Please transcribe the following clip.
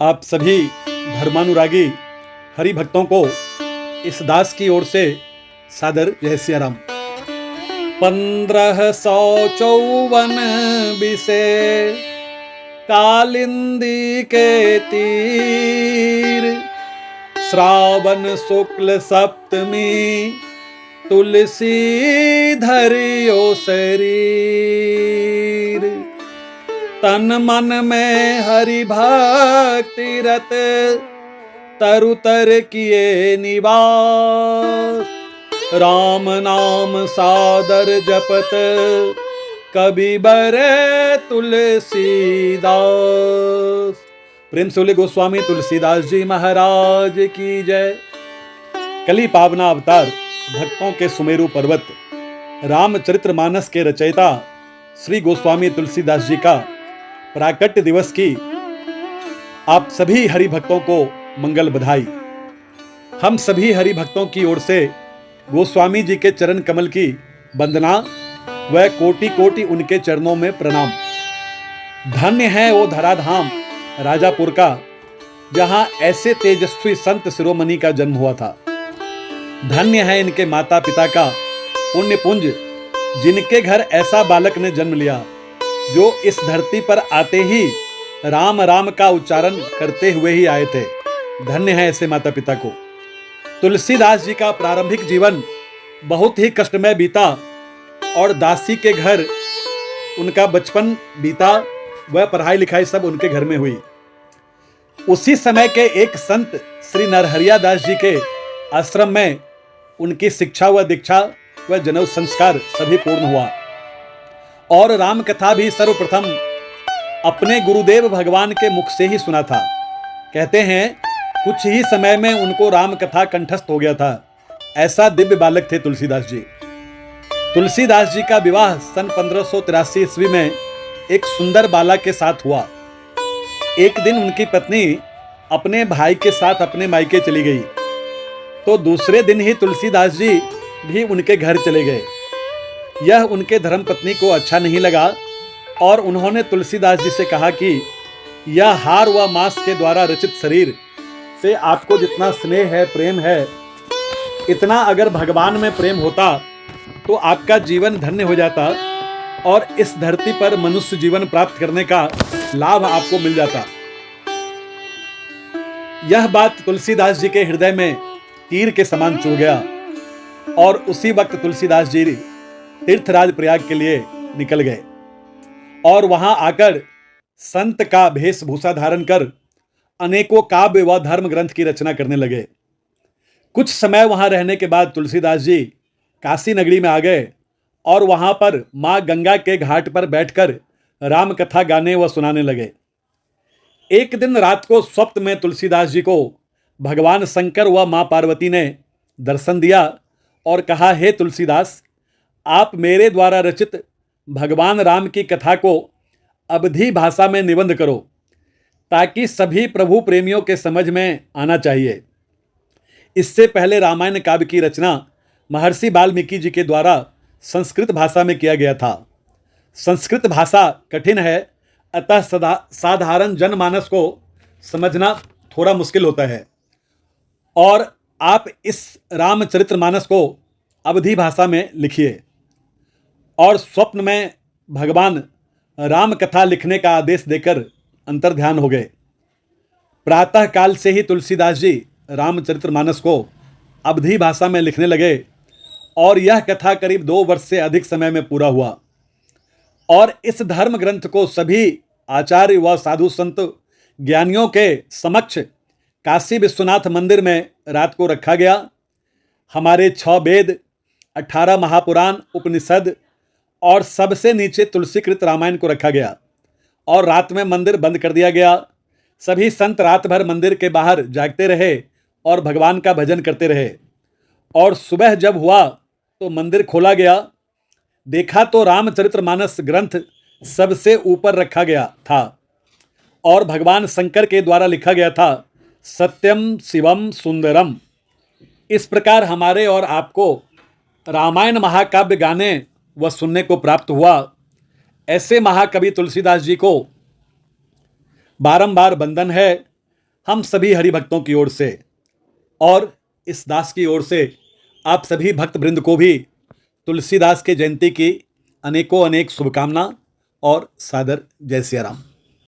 आप सभी धर्मानुरागी हरि भक्तों को इस दास की ओर से सादर जय सिया राम। 1554 बिसे कालिंदी के तीर, श्रावण शुक्ल सप्तमी तुलसी धरियो शरीर। तन मन में हरि भक्ति रत तरुतर किए निवास। राम नाम सादर जपत कवि बरे तुलसीदास। प्रेम से बोले गोस्वामी तुलसीदास जी महाराज की जय। कली पावना अवतार भक्तों के सुमेरु पर्वत रामचरितमानस के रचयिता श्री गोस्वामी तुलसीदास जी का प्राकट्य दिवस की आप सभी हरि भक्तों को मंगल बधाई। हम सभी हरि भक्तों की ओर से गोस्वामी जी के चरण कमल की वंदना व कोटि कोटि उनके चरणों में प्रणाम। धन्य है वो धराधाम राजापुर का, जहां ऐसे तेजस्वी संत शिरोमणि का जन्म हुआ था। धन्य है इनके माता पिता का पुण्य पुंज, जिनके घर ऐसा बालक ने जन्म लिया जो इस धरती पर आते ही राम राम का उच्चारण करते हुए ही आए थे। धन्य है ऐसे माता पिता को। तुलसीदास जी का प्रारंभिक जीवन बहुत ही कष्टमय बीता और दासी के घर उनका बचपन बीता, वह पढ़ाई लिखाई सब उनके घर में हुई। उसी समय के एक संत श्री नरहरिया दास जी के आश्रम में उनकी शिक्षा व दीक्षा व जनेऊ संस्कार सभी पूर्ण हुआ और राम कथा भी सर्वप्रथम अपने गुरुदेव भगवान के मुख से ही सुना था। कहते हैं कुछ ही समय में उनको राम कथा कंठस्थ हो गया था। ऐसा दिव्य बालक थे तुलसीदास जी। तुलसीदास जी का विवाह सन 1583 ईस्वी में एक सुंदर बाला के साथ हुआ। एक दिन उनकी पत्नी अपने भाई के साथ अपने मायके चली गई, तो दूसरे दिन ही तुलसीदास जी भी उनके घर चले गए। यह उनके धर्मपत्नी को अच्छा नहीं लगा और उन्होंने तुलसीदास जी से कहा कि यह हार व मांस के द्वारा रचित शरीर से आपको जितना स्नेह है, प्रेम है, इतना अगर भगवान में प्रेम होता तो आपका जीवन धन्य हो जाता और इस धरती पर मनुष्य जीवन प्राप्त करने का लाभ आपको मिल जाता। यह बात तुलसीदास जी के हृदय में तीर के समान चुभ गया और उसी वक्त तुलसीदास जी तीर्थराज प्रयाग के लिए निकल गए और वहां आकर संत का वेशभूषा धारण कर अनेकों काव्य व धर्म ग्रंथ की रचना करने लगे। कुछ समय वहां रहने के बाद तुलसीदास जी काशी नगरी में आ गए और वहां पर मां गंगा के घाट पर बैठकर राम कथा गाने व सुनाने लगे। एक दिन रात को स्वप्न में तुलसीदास जी को भगवान शंकर व मां पार्वती ने दर्शन दिया और कहा, हे तुलसीदास, आप मेरे द्वारा रचित भगवान राम की कथा को अवधी भाषा में निबंध करो, ताकि सभी प्रभु प्रेमियों के समझ में आना चाहिए। इससे पहले रामायण काव्य की रचना महर्षि वाल्मीकि जी के द्वारा संस्कृत भाषा में किया गया था। संस्कृत भाषा कठिन है, अतः साधारण जनमानस को समझना थोड़ा मुश्किल होता है और आप इस रामचरितमानस को अवधी भाषा में लिखिए। और स्वप्न में भगवान राम कथा लिखने का आदेश देकर अंतर्ध्यान हो गए। प्रातः काल से ही तुलसीदास जी रामचरितमानस को अवधी भाषा में लिखने लगे और यह कथा करीब 2 वर्ष से अधिक समय में पूरा हुआ। और इस धर्म ग्रंथ को सभी आचार्य व साधु संत ज्ञानियों के समक्ष काशी विश्वनाथ मंदिर में रात को रखा गया। हमारे 6 वेद, 18 महापुराण, उपनिषद और सबसे नीचे तुलसीकृत रामायण को रखा गया और रात में मंदिर बंद कर दिया गया। सभी संत रात भर मंदिर के बाहर जागते रहे और भगवान का भजन करते रहे और सुबह जब हुआ तो मंदिर खोला गया। देखा तो रामचरितमानस ग्रंथ सबसे ऊपर रखा गया था और भगवान शंकर के द्वारा लिखा गया था, सत्यम शिवम सुंदरम। इस प्रकार हमारे और आपको रामायण महाकाव्य गाने व सुनने को प्राप्त हुआ। ऐसे महाकवि तुलसीदास जी को बारंबार वंदन है हम सभी हरि भक्तों की ओर से और इस दास की ओर से आप सभी भक्त वृंद को भी तुलसीदास के जयंती की अनेकों अनेक शुभकामना और सादर जय सिया राम।